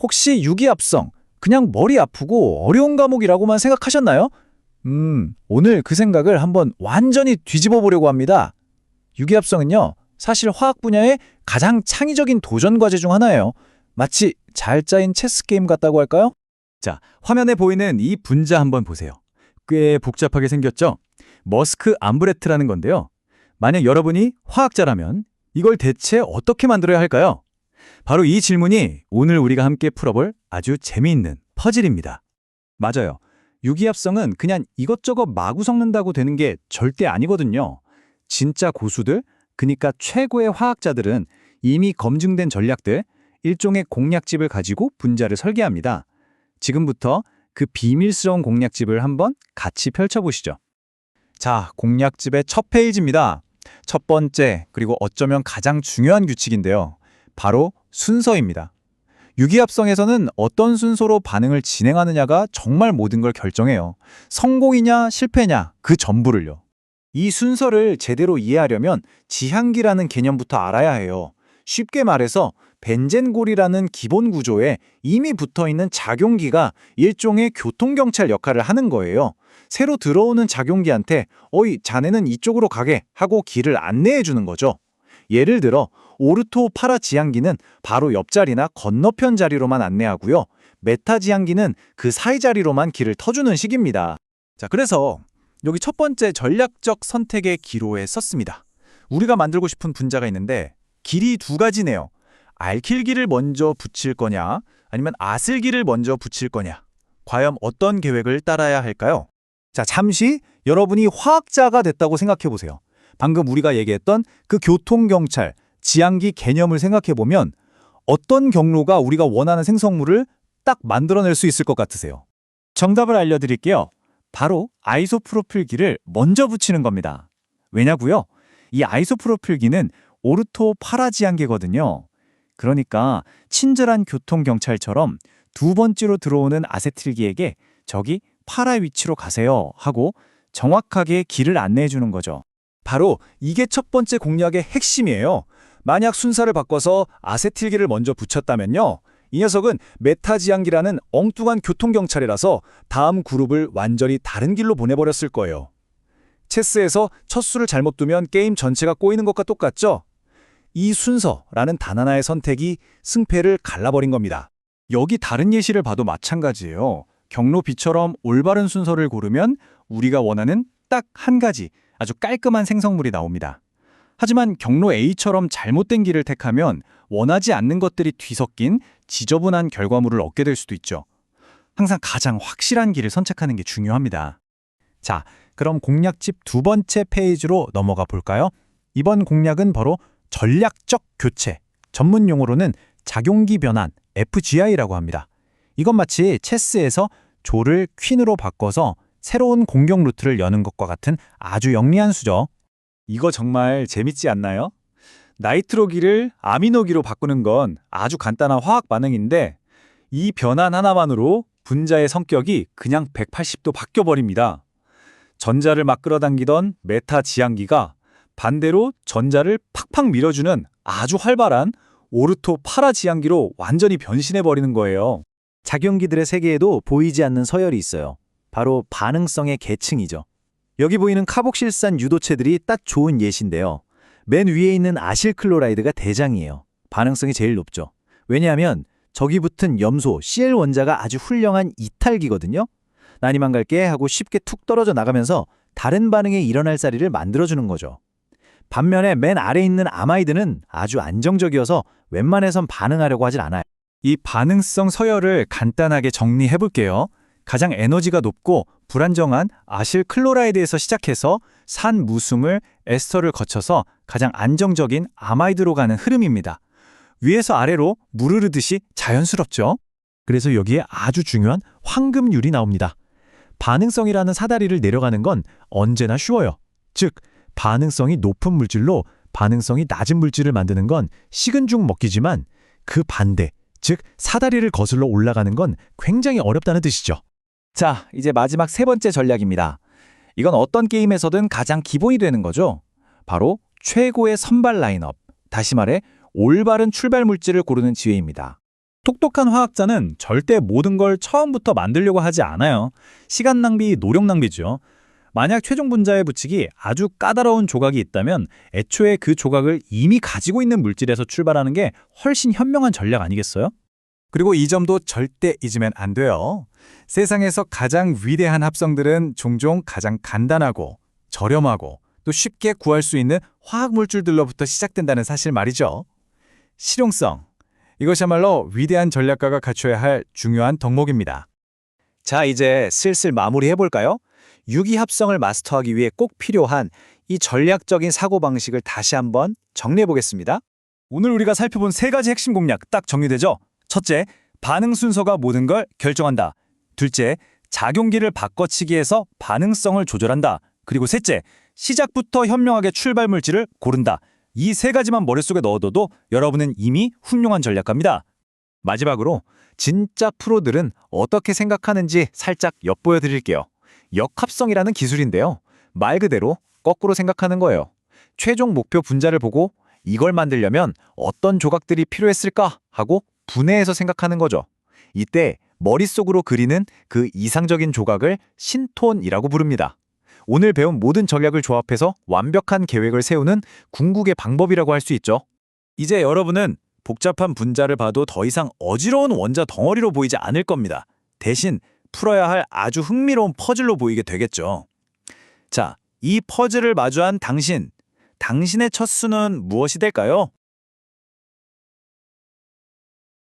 혹시 유기합성, 그냥 머리 아프고 어려운 과목이라고만 생각하셨나요? 오늘 그 생각을 한번 완전히 뒤집어 보려고 합니다. 유기합성은요, 사실 화학 분야의 가장 창의적인 도전 과제 중 하나예요. 마치 잘 짜인 체스 게임 같다고 할까요? 자, 화면에 보이는 이 분자 한번 보세요. 꽤 복잡하게 생겼죠? 머스크 암브레트라는 건데요. 만약 여러분이 화학자라면 이걸 대체 어떻게 만들어야 할까요? 바로 이 질문이 오늘 우리가 함께 풀어볼 아주 재미있는 퍼즐입니다. 맞아요. 유기합성은 그냥 이것저것 마구 섞는다고 되는 게 절대 아니거든요. 진짜 고수들, 그러니까 최고의 화학자들은 이미 검증된 전략들, 일종의 공략집을 가지고 분자를 설계합니다. 지금부터 그 비밀스러운 공략집을 한번 같이 펼쳐보시죠. 자, 공략집의 첫 페이지입니다. 첫 번째, 그리고 어쩌면 가장 중요한 규칙인데요. 바로 순서입니다. 유기합성에서는 어떤 순서로 반응을 진행하느냐가 정말 모든 걸 결정해요. 성공이냐 실패냐 그 전부를요. 이 순서를 제대로 이해하려면 지향기라는 개념부터 알아야 해요. 쉽게 말해서 벤젠골이라는 기본 구조에 이미 붙어있는 작용기가 일종의 교통경찰 역할을 하는 거예요. 새로 들어오는 작용기한테 어이 자네는 이쪽으로 가게 하고 길을 안내해 주는 거죠. 예를 들어 오르토 파라 지향기는 바로 옆자리나 건너편 자리로만 안내하고요. 메타 지향기는 그 사이 자리로만 길을 터주는 식입니다. 자, 그래서 여기 첫 번째 전략적 선택의 기로에 썼습니다. 우리가 만들고 싶은 분자가 있는데 길이 두 가지네요. 알킬기를 먼저 붙일 거냐 아니면 아슬기를 먼저 붙일 거냐. 과연 어떤 계획을 따라야 할까요? 자, 잠시 여러분이 화학자가 됐다고 생각해 보세요. 방금 우리가 얘기했던 그 교통경찰, 지향기 개념을 생각해 보면 어떤 경로가 우리가 원하는 생성물을 딱 만들어낼 수 있을 것 같으세요? 정답을 알려드릴게요. 바로 아이소프로필기를 먼저 붙이는 겁니다. 왜냐고요? 이 아이소프로필기는 오르토 파라 지향기거든요. 그러니까 친절한 교통경찰처럼 두 번째로 들어오는 아세틸기에게 저기 파라 위치로 가세요 하고 정확하게 길을 안내해 주는 거죠. 바로 이게 첫 번째 공략의 핵심이에요. 만약 순서를 바꿔서 아세틸기를 먼저 붙였다면요. 이 녀석은 메타지향기라는 엉뚱한 교통경찰이라서 다음 그룹을 완전히 다른 길로 보내버렸을 거예요. 체스에서 첫 수를 잘못 두면 게임 전체가 꼬이는 것과 똑같죠? 이 순서라는 단 하나의 선택이 승패를 갈라버린 겁니다. 여기 다른 예시를 봐도 마찬가지예요. 경로 B처럼 올바른 순서를 고르면 우리가 원하는 딱 한 가지 아주 깔끔한 생성물이 나옵니다. 하지만 경로 A처럼 잘못된 길을 택하면 원하지 않는 것들이 뒤섞인 지저분한 결과물을 얻게 될 수도 있죠. 항상 가장 확실한 길을 선택하는 게 중요합니다. 자, 그럼 공략집 두 번째 페이지로 넘어가 볼까요? 이번 공략은 바로 전략적 교체, 전문 용어로는 작용기 변환, FGI라고 합니다. 이건 마치 체스에서 조를 퀸으로 바꿔서 새로운 공격 루트를 여는 것과 같은 아주 영리한 수죠. 이거 정말 재밌지 않나요? 나이트로기를 아미노기로 바꾸는 건 아주 간단한 화학 반응인데 이 변환 하나만으로 분자의 성격이 그냥 180도 바뀌어버립니다. 전자를 막 끌어당기던 메타 지향기가 반대로 전자를 팍팍 밀어주는 아주 활발한 오르토 파라 지향기로 완전히 변신해버리는 거예요. 작용기들의 세계에도 보이지 않는 서열이 있어요. 바로 반응성의 계층이죠. 여기 보이는 카복실산 유도체들이 딱 좋은 예시인데요. 맨 위에 있는 아실클로라이드가 대장이에요. 반응성이 제일 높죠. 왜냐하면 저기 붙은 염소 Cl 원자가 아주 훌륭한 이탈기거든요. 난이만 갈게 하고 쉽게 툭 떨어져 나가면서 다른 반응에 일어날 자리를 만들어주는 거죠. 반면에 맨 아래에 있는 아마이드는 아주 안정적이어서 웬만해선 반응하려고 하진 않아요. 이 반응성 서열을 간단하게 정리해 볼게요. 가장 에너지가 높고 불안정한 아실클로라이드에서 시작해서 산 무수물 에스터를 거쳐서 가장 안정적인 아마이드로 가는 흐름입니다. 위에서 아래로 물 흐르듯이 자연스럽죠. 그래서 여기에 아주 중요한 황금률이 나옵니다. 반응성이라는 사다리를 내려가는 건 언제나 쉬워요. 즉, 반응성이 높은 물질로 반응성이 낮은 물질을 만드는 건 식은 죽 먹기지만 그 반대, 즉 사다리를 거슬러 올라가는 건 굉장히 어렵다는 뜻이죠. 자, 이제 마지막 세 번째 전략입니다. 이건 어떤 게임에서든 가장 기본이 되는 거죠. 바로 최고의 선발 라인업, 다시 말해 올바른 출발 물질을 고르는 지혜입니다. 똑똑한 화학자는 절대 모든 걸 처음부터 만들려고 하지 않아요. 시간 낭비, 노력 낭비죠. 만약 최종 분자에 붙이기 아주 까다로운 조각이 있다면 애초에 그 조각을 이미 가지고 있는 물질에서 출발하는 게 훨씬 현명한 전략 아니겠어요? 그리고 이 점도 절대 잊으면 안 돼요. 세상에서 가장 위대한 합성들은 종종 가장 간단하고 저렴하고 또 쉽게 구할 수 있는 화학 물질들로부터 시작된다는 사실 말이죠. 실용성. 이것이야말로 위대한 전략가가 갖춰야 할 중요한 덕목입니다. 자, 이제 슬슬 마무리해볼까요? 유기합성을 마스터하기 위해 꼭 필요한 이 전략적인 사고방식을 다시 한번 정리해보겠습니다. 오늘 우리가 살펴본 세 가지 핵심 공략 딱 정리되죠? 첫째, 반응 순서가 모든 걸 결정한다. 둘째, 작용기를 바꿔치기해서 반응성을 조절한다. 그리고 셋째, 시작부터 현명하게 출발 물질을 고른다. 이 세 가지만 머릿속에 넣어둬도 여러분은 이미 훌륭한 전략가입니다. 마지막으로 진짜 프로들은 어떻게 생각하는지 살짝 엿보여 드릴게요. 역합성이라는 기술인데요. 말 그대로 거꾸로 생각하는 거예요. 최종 목표 분자를 보고 이걸 만들려면 어떤 조각들이 필요했을까 하고 분해해서 생각하는 거죠. 이때 머릿속으로 그리는 그 이상적인 조각을 신톤이라고 부릅니다. 오늘 배운 모든 전략을 조합해서 완벽한 계획을 세우는 궁극의 방법이라고 할 수 있죠. 이제 여러분은 복잡한 분자를 봐도 더 이상 어지러운 원자 덩어리로 보이지 않을 겁니다. 대신 풀어야 할 아주 흥미로운 퍼즐로 보이게 되겠죠. 자, 이 퍼즐을 마주한 당신의 첫 수는 무엇이 될까요?